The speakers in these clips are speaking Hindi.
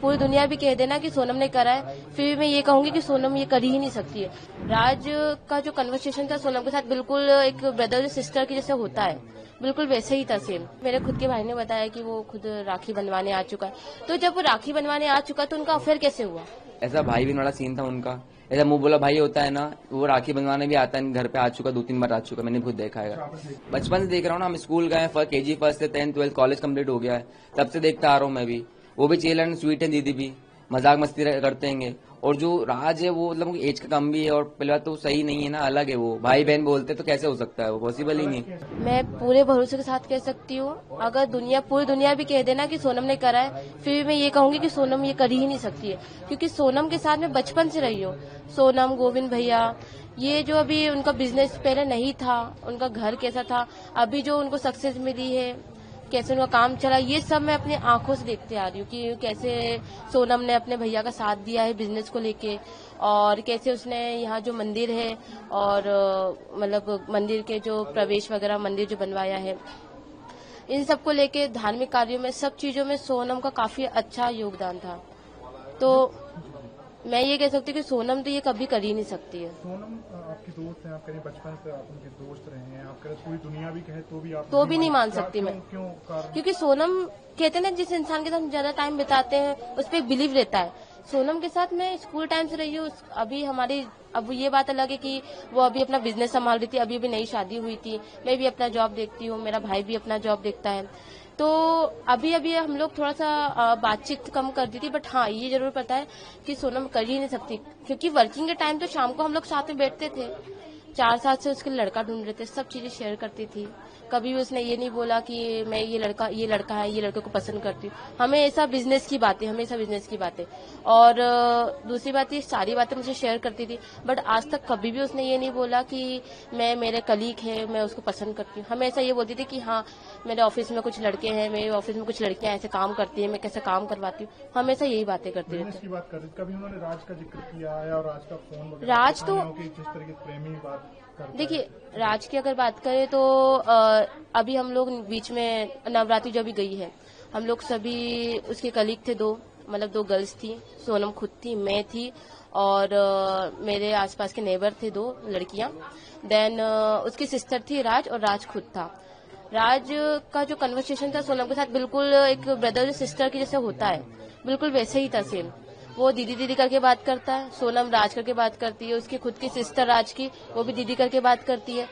पूरी दुनिया भी कह देना कि सोनम ने करा है, फिर भी मैं ये कहूंगी कि सोनम ये कर ही नहीं सकती है। राज का जो कन्वर्सेशन था सोनम के साथ बिल्कुल एक ब्रदर सिस्टर की जैसे होता है, बिल्कुल वैसे ही था सेम। मेरे खुद के भाई ने बताया कि वो खुद राखी बनवाने आ चुका है। तो जब वो राखी बनवाने आ चुका तो उनका अफेयर कैसे हुआ? ऐसा भाई बहन वाला सीन था उनका। ऐसा मुंह बोला भाई होता है ना, वो राखी बनवाने भी आता है, घर पे आ चुका, 2-3 बार आ चुका, मैंने खुद देखा है। बचपन से देख रहा हूँ ना, हम स्कूल गए, KG फर्स्ट से 10th 12th कॉलेज कंप्लीट हो गया है, तब से देखता आ रहा हूँ मैं भी। वो भी चिल एंड स्वीट है, दीदी भी मजाक मस्ती करते हैं। और जो राज है वो मतलब एज का कम भी है, और पहले बात तो सही नहीं है ना, अलग है वो, भाई बहन बोलते तो कैसे हो सकता है, वो पॉसिबल ही नहीं। मैं पूरे भरोसे के साथ कह सकती हूँ, अगर पूरी दुनिया भी कह देना कि सोनम ने करा है, फिर भी मैं ये कहूंगी कि सोनम ये कर ही नहीं सकती है। क्योंकि सोनम के साथ मैं बचपन से रही हूँ। सोनम, गोविंद भैया, ये जो अभी उनका बिजनेस पहले नहीं था, उनका घर कैसा था, अभी जो उनको सक्सेस मिली है, कैसे उनका काम चला, ये सब मैं अपनी आंखों से देखते आ रही हूँ कि कैसे सोनम ने अपने भैया का साथ दिया है बिजनेस को लेके, और कैसे उसने यहाँ जो मंदिर है और मतलब मंदिर के जो प्रवेश वगैरह मंदिर जो बनवाया है, इन सब को लेके धार्मिक कार्यों में, सब चीजों में सोनम का काफी अच्छा योगदान था। तो मैं ये कह सकती हूँ कि सोनम तो ये कभी कर ही नहीं सकती है। सोनम आपकी दोस्त है, आप कह रहे बचपन से आप उनके दोस्त रहे हैं, आप कह रहे पूरी दुनिया भी कहे तो भी आप तो भी नहीं मान सकती मैं। क्यों कारण? क्योंकि सोनम कहते हैं ना, जिस इंसान के साथ हम ज्यादा टाइम बिताते हैं उस पर एक बिलीव रहता है। सोनम के साथ मैं स्कूल टाइम से रही हूँ। अभी हमारी अब ये बात अलग है कि वो अभी अपना बिजनेस संभाल रही थी, अभी नई शादी हुई थी, मैं भी अपना जॉब देखती हूँ, मेरा भाई भी अपना जॉब देखता है। तो अभी हम लोग थोड़ा सा बातचीत कम कर दी थी, बट हाँ ये जरूर पता है कि सोनम कर ही नहीं सकती। क्योंकि वर्किंग के टाइम तो शाम को हम लोग साथ में बैठते थे, 4 साल से उसके लड़का ढूंढ रहे थे, सब चीजें शेयर करती थी। कभी भी उसने ये नहीं बोला कि मैं ये लड़का है, ये लड़के को पसंद करती हूँ। हमेशा बिजनेस की बातें, हमेशा बिजनेस की बातें। और दूसरी बात, ये सारी बातें मुझे शेयर करती थी, बट आज तक कभी भी उसने ये नहीं बोला कि मेरे कलीग है, मैं उसको पसंद करती हूँ। हमेशा ये बोलती थी कि हाँ मेरे ऑफिस में कुछ लड़के हैं, मेरे ऑफिस में कुछ लड़कियां ऐसे काम करती है, मैं कैसे काम करवाती हूँ, हमेशा यही बातें करती रहती है। बात कर रही, कभी उन्होंने राज का जिक्र किया है, और राज का फोन वगैरह, राज तो जिस तरह की प्रेमी बात, देखिए राज की अगर बात करें तो अभी हम लोग बीच में नवरात्रि जो भी गई है, हम लोग सभी उसके कलीग थे, मतलब 2 गर्ल्स थी, सोनम खुद थी, मैं थी, और मेरे आसपास के नेबर थे 2 लड़कियां। देन उसकी सिस्टर थी राज, और राज खुद था। राज का जो कन्वर्सेशन था सोनम के साथ बिल्कुल एक ब्रदर सिस्टर की जैसे होता है, बिल्कुल वैसे ही था सेम। वो दीदी दीदी करके बात करता है, सोनम राज करके बात करती है, उसकी खुद की सिस्टर राज की, वो भी दीदी करके बात करती है।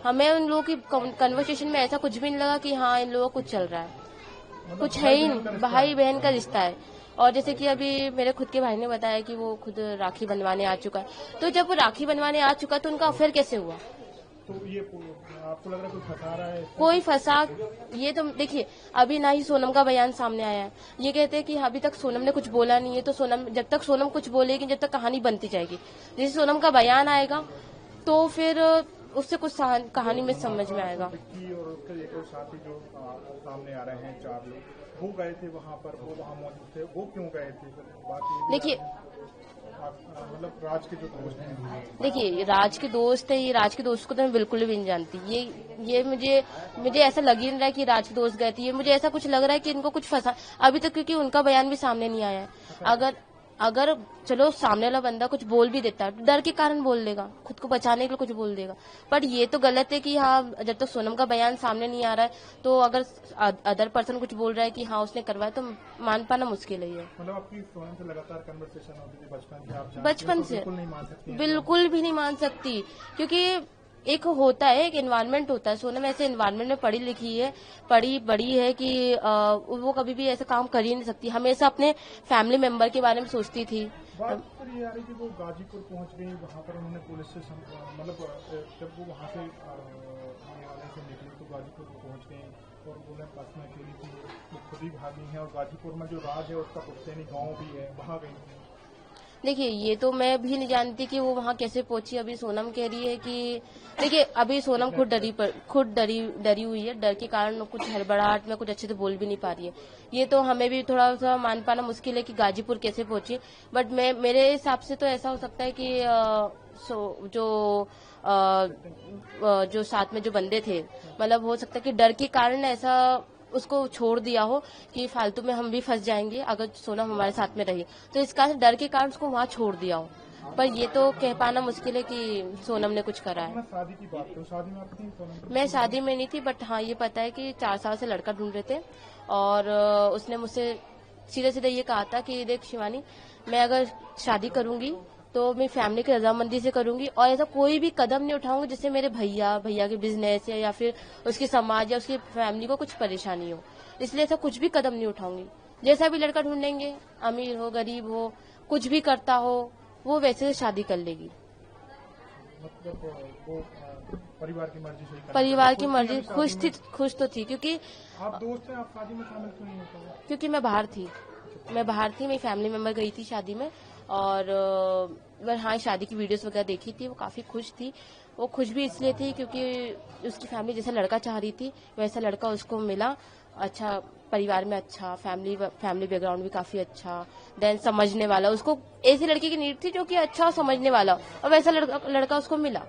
हमें उन लोगों की कन्वर्सेशन में ऐसा कुछ भी नहीं लगा कि हाँ इन लोगों को कुछ चल रहा है, कुछ है ही नहीं, भाई बहन का रिश्ता है। और जैसे कि अभी मेरे खुद के भाई ने बताया कि वो खुद राखी बनवाने आ चुका है। तो जब वो राखी बनवाने आ चुका तो उनका अफेयर कैसे हुआ? तो ये आपको लग रहा है कोई फंसा रहा है? कोई फंसा, ये तो देखिए अभी ना ही सोनम का बयान सामने आया है। ये कहते हैं कि अभी तक सोनम ने कुछ बोला नहीं है, तो सोनम जब तक सोनम कुछ बोलेगी, जब तक कहानी बनती जाएगी। जैसे सोनम का बयान आएगा तो फिर उससे कुछ कहानी में समझ में आएगा। और उसके एक और साथी जो सामने आ रहे हैं, 4 लोग, वो गए थे वहाँ पर, वो वहाँ मौजूद थे, वो क्यों गए थे? देखिए मतलब राज के जो दोस्त हैं, देखिए राज के दोस्त है, ये राज के दोस्त को तो मैं बिल्कुल भी नहीं जानती। ये मुझे ऐसा लग ही नहीं रहा है कि राज के दोस्त गए थे। ये मुझे ऐसा कुछ लग रहा है कि इनको कुछ फंसा अभी तक, क्योंकि उनका बयान भी सामने नहीं आया है। अगर चलो सामने वाला बंदा कुछ बोल भी देता है तो डर के कारण बोल देगा, खुद को बचाने के लिए कुछ बोल देगा। पर ये तो गलत है कि हाँ जब तक सोनम का बयान सामने नहीं आ रहा है, तो अगर अदर पर्सन कुछ बोल रहा है कि हाँ उसने करवाया, तो मान पाना मुश्किल है। ये मतलब आपकी सोनम से लगातार कन्वर्सेशन होती थी बचपन से, बिल्कुल भी नहीं मान सकती। क्योंकि एक होता है, एक एनवायरनमेंट होता है, सोनम ऐसे एनवायरनमेंट में पढ़ी लिखी है, पढ़ी बड़ी है कि वो कभी भी ऐसा काम कर ही नहीं सकती। हमेशा अपने फैमिली मेंबर के बारे में सोचती थी। बात तो ये आ रही कि वो गाजीपुर पहुंच गई, वहाँ पर उन्होंने पुलिस से मतलब जब वो वहाँ से निकली तो गाजीपुर को पहुंच गई, और उन्हें बस में अकेली थी, वो खुद ही भागी है, और गाजीपुर में जो राज है उसका पुश्तैनी गाँव भी है, वहाँ गई। देखिए ये तो मैं भी नहीं जानती कि वो वहाँ कैसे पहुंची। अभी सोनम कह रही है कि देखिए अभी सोनम खुद डरी हुई है, डर के कारण कुछ हड़बड़ाहट में कुछ अच्छे से बोल भी नहीं पा रही है। ये तो हमें भी थोड़ा सा मान पाना मुश्किल है कि गाजीपुर कैसे पहुंची। बट मेरे हिसाब से तो ऐसा हो सकता है कि जो साथ में जो बंदे थे, मतलब हो सकता है कि डर के कारण ऐसा उसको छोड़ दिया हो कि फालतू में हम भी फंस जाएंगे अगर सोनम हमारे साथ में रही, तो इस कारण डर के कारण उसको वहाँ छोड़ दिया हो। पर ये तो कह पाना मुश्किल है कि सोनम ने कुछ करा है। मैं शादी की बात करूँ, शादी में आप थी सोनम? मैं शादी में नहीं थी, बट हाँ ये पता है कि 4 साल से लड़का ढूंढ रहे थे और उसने मुझसे सीधे सीधे ये कहा था कि देख शिवानी, मैं अगर शादी करूंगी तो मेरी फैमिली की रजामंदी से करूंगी और ऐसा कोई भी कदम नहीं उठाऊंगी जिससे मेरे भैया के बिजनेस या फिर उसकी समाज या उसकी फैमिली को कुछ परेशानी हो, इसलिए ऐसा कुछ भी कदम नहीं उठाऊंगी। जैसा भी लड़का ढूंढेंगे, अमीर हो गरीब हो, कुछ भी करता हो, वो वैसे से शादी कर लेगी। मतलब वो परिवार की मर्जी से ही करना परिवार की है। मर्जी, शादी में खुश तो थी क्योंकि आप दोस्त हैं, आप शादी में शामिल क्यों नहीं होते? क्योंकि मैं बाहर थी, मेरी फैमिली मेंबर गई थी शादी में और हाँ शादी की वीडियोस वगैरह देखी थी, वो काफी खुश थी। वो खुश भी इसलिए थी क्योंकि उसकी फैमिली जैसा लड़का चाह रही थी वैसा लड़का उसको मिला, अच्छा परिवार में, अच्छा फैमिली बैकग्राउंड भी काफी अच्छा, देन समझने वाला। उसको ऐसी लड़की की नीड थी जो कि अच्छा और समझने वाला, और वैसा लड़का उसको मिला,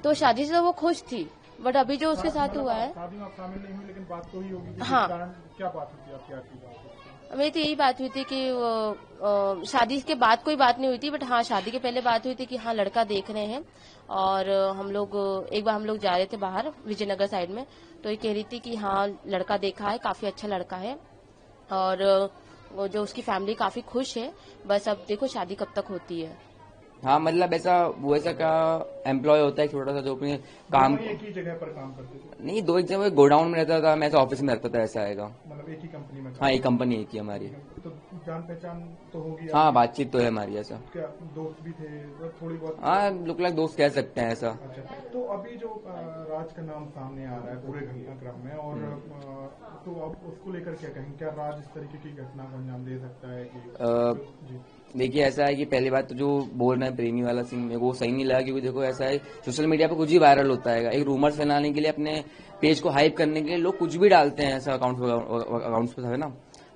तो शादी से तो वो खुश थी। बट अभी जो उसके साथ हुआ है, शादी में आप शामिल नहीं हुई लेकिन बात तो ही होगी कि हाँ। इस कारण क्या बात हुई थी आपकी आखिरी बात? मेरी तो यही बात हुई थी कि शादी के बाद कोई बात नहीं हुई थी, बट हाँ शादी के पहले बात हुई थी कि हाँ लड़का देख रहे हैं और एक बार हम लोग जा रहे थे बाहर विजयनगर साइड में, तो ये कह रही थी कि हाँ लड़का देखा है, काफी अच्छा लड़का है और वो जो उसकी फैमिली काफी खुश है, बस अब देखो शादी कब तक होती है। हाँ मतलब ऐसा क्या एम्प्लॉय होता है छोटा सा जो अपने काम, दोनों एक ही जगह पर काम करते थे? नहीं 2 एक जगह गोडाउन में रहता था, मैं ऐसा ऑफिस में रहता था, ऐसा आएगा। मतलब एक ही कंपनी में? हाँ एक कंपनी एक ही हमारी। तो जान पहचान तो होगी? हाँ बातचीत तो है हमारी ऐसा। क्या दोस्त भी थे थोड़ी बहुत? हाँ लुक लाइक दोस्त कह सकते हैं ऐसा। अच्छा, तो अभी जो राज का नाम सामने आ रहा है पूरे घटनाक्रम में, और तो अब उसको लेकर क्या कहेंगे? क्या राज इस तरीके की घटना को अंजाम दे सकता है कि जी? देखिए ऐसा है कि पहली बात तो जो बोल रहे हैं प्रेमी वाला सीन में वो सही नहीं लगा, क्योंकि देखो ऐसा है सोशल मीडिया पे कुछ भी वायरल होता है, एक रूमर्स फैलाने के लिए, अपने पेज को हाइप करने के लिए लोग कुछ भी डालते हैं ऐसा अकाउंट्स पे, है ना।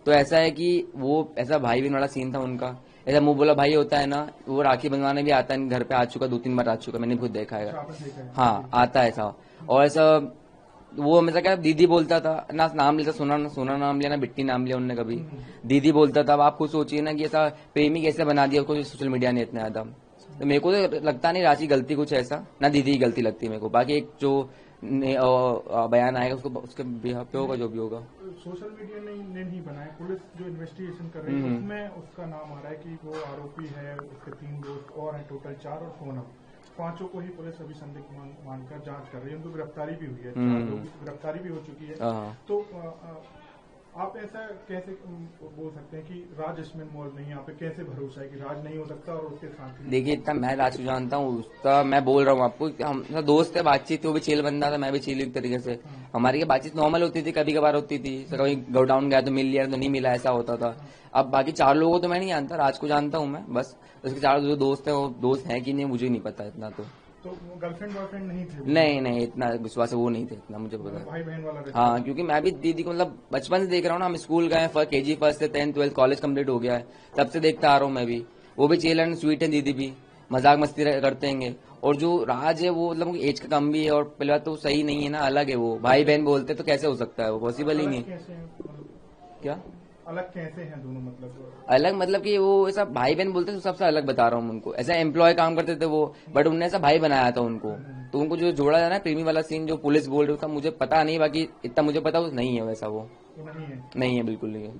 तो ऐसा है कि वो ऐसा भाई बहन वाला सीन था उनका, ऐसा मुंह बोला भाई होता है ना, वो राखी बंधवाने भी आता है, घर पे आ चुका 2-3 बार आ चुका, मैंने खुद देखा है। हाँ आता है ऐसा, और ऐसा वो हमेशा क्या दीदी बोलता था ना, नाम लेता, सोना नाम लिया ना, बिट्टी नाम लिया उन्होंने कभी, दीदी बोलता था। अब आप खुद सोचिए ना कि ऐसा प्रेमी कैसे बना दिया उसको सोशल मीडिया ने इतना ज्यादा। तो मेरे को तो लगता नहीं राशि गलती कुछ ऐसा, ना दीदी की गलती लगती है मेरे को। बाकी एक जो बयान आएगा उसको उसके बिहाफ पे होगा जो भी होगा। सोशल मीडिया ने नहीं बनाया, पुलिस जो इन्वेस्टिगेशन कर रही है उसमें उसका नाम आ रहा है कि वो आरोपी है, उसके 3 दोस्त और हैं, टोटल 4, और सोनम, 5 को ही पुलिस अभी संदिग्ध मानकर जांच कर रही है। उनको गिरफ्तारी भी हुई है, 4 लोगों की गिरफ्तारी भी हो चुकी है। तो आप ऐसा कैसे बोल सकते हैं कि राज इसमें इन्वॉल्व नहीं है? आप पे कैसे भरोसा है कि राज नहीं हो सकता और उसके साथ? देखिए इतना मैं राज को जानता हूँ, उसका मैं बोल रहा हूँ आपको, हम दोस्त है, बातचीत वो भी चिल बंदा था, मैं भी चिल एक तरीके से, हमारी बातचीत नॉर्मल होती थी, कभी कभार होती थी, कभी गोडाउन गया तो मिल लिया तो नहीं मिला, ऐसा होता था। अब बाकी 4 लोगों को तो मैं नहीं जानता, राज को जानता हूँ मैं, बस उसके 4 जो दोस्त है वो दोस्त है कि नहीं मुझे नहीं पता इतना। तो गर्लफ्रेंड बॉयफ्रेंड नहीं थे? नहीं इतना विश्वास वो नहीं थे, इतना मुझे पता। भाई बहन वाला? हाँ क्योंकि मैं भी दीदी को मतलब बचपन से देख रहा हूँ ना, हम स्कूल गए, KG 1 से 10th 12th कॉलेज कंप्लीट हो गया है, तब से देखता आ रहा हूँ मैं भी। वो भी चिल एंड स्वीट है, दीदी भी मजाक मस्ती करते हैं। और जो राज है वो मतलब एज का कम भी है, और पहले बात तो सही नहीं है ना, अलग है वो, भाई बहन बोलते तो कैसे हो सकता है, वो पॉसिबल ही नहीं। क्या अलग कैसे हैं दोनों? अलग मतलब कि वो ऐसा भाई बहन बोलते तो सबसे अलग बता रहा हूँ उनको, ऐसा एम्प्लॉय काम करते थे वो, बट उनने ऐसा भाई बनाया था उनको, तो उनको जो जोड़ा जाना प्रेमी वाला सीन जो पुलिस बोल रही था मुझे पता नहीं, बाकी इतना मुझे पता नहीं है वैसा, वो नहीं है बिल्कुल नहीं है।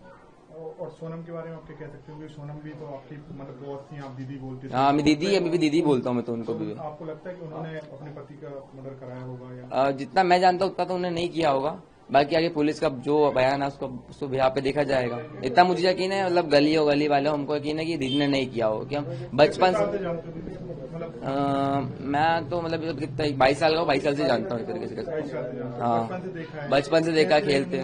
और सोनम के बारे में आप क्या कह सकते हो? सोनम भी तो आपकी मतलब बॉस थी, आप दीदी बोलते थे। हाँ मैं दीदी, अभी भी दीदी बोलता हूँ मैं तो उनको भी। आपको लगता है कि उन्होंने अपने पति का मर्डर कराया होगा? जितना मैं जानता हूँ उतना तो उन्होंने नहीं किया होगा, बाकी आगे पुलिस का जो बयान है उसको यहाँ पे देखा जाएगा। इतना मुझे यकीन है, मतलब गली वाले हमको यकीन है कि दीदी ने नहीं किया हो, कि हम बचपन से मैं तो मतलब कितना 22 साल का, 22 साल से जानता हूँ एक तरीके से। हाँ बचपन से देखा, खेलते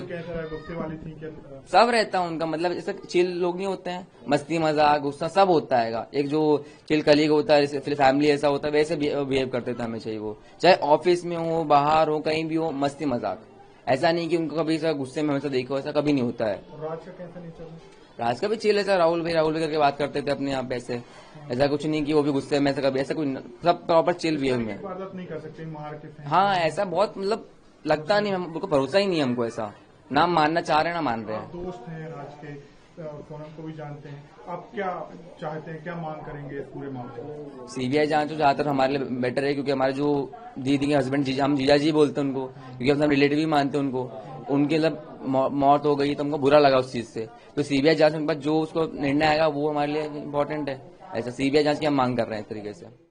सब रहता है उनका, मतलब ऐसा चिल लोग नहीं होते हैं, मस्ती मजाक गुस्सा सब होता है। एक जो चिल कलीग होता है, जैसे फैमिली ऐसा होता है वैसे बिहेव करते थे हमेशा ही वो, चाहे ऑफिस में हो, बाहर हो, कहीं भी हो, मस्ती मजाक। ऐसा नहीं कि उनको कभी ऐसा गुस्से में हमेशा देखो, ऐसा कभी नहीं होता है। राज का कैसा नहीं चल रहा? राज का भी चिल, ऐसा राहुल भाई करके बात करते थे अपने यहाँ पे, ऐसा कुछ नहीं कि वो भी गुस्से में, ऐसा कभी ऐसा कुछ, सब प्रॉपर चिल भी है। नहीं कर सकते मार के। हाँ ऐसा बहुत मतलब लगता नहीं, हमको भरोसा ही नहीं है हमको ऐसा, ना मानना चाह रहे हैं ना मान रहे हैं। आप दोस्त हैं राज के, सोनम को भी जानते हैं, आप क्या चाहते हैं, क्या मांग करेंगे इस पूरे मामले में? सीबीआई जांच तो ज्यादातर हमारे लिए बेटर है, क्योंकि हमारे जो दीदी के हस्बैंड जीजा, हम जीजा जी बोलते हैं उनको, क्योंकि हम रिलेटिव भी मानते हैं उनको, उनकी मतलब मौत हो गई तो हमको बुरा लगा उस चीज से। तो सीबीआई जांच के बाद जो उसको निर्णय आएगा वो हमारे लिए इम्पोर्टेंट है। ऐसा सीबीआई जांच की हम मांग कर रहे हैं इस तरीके से।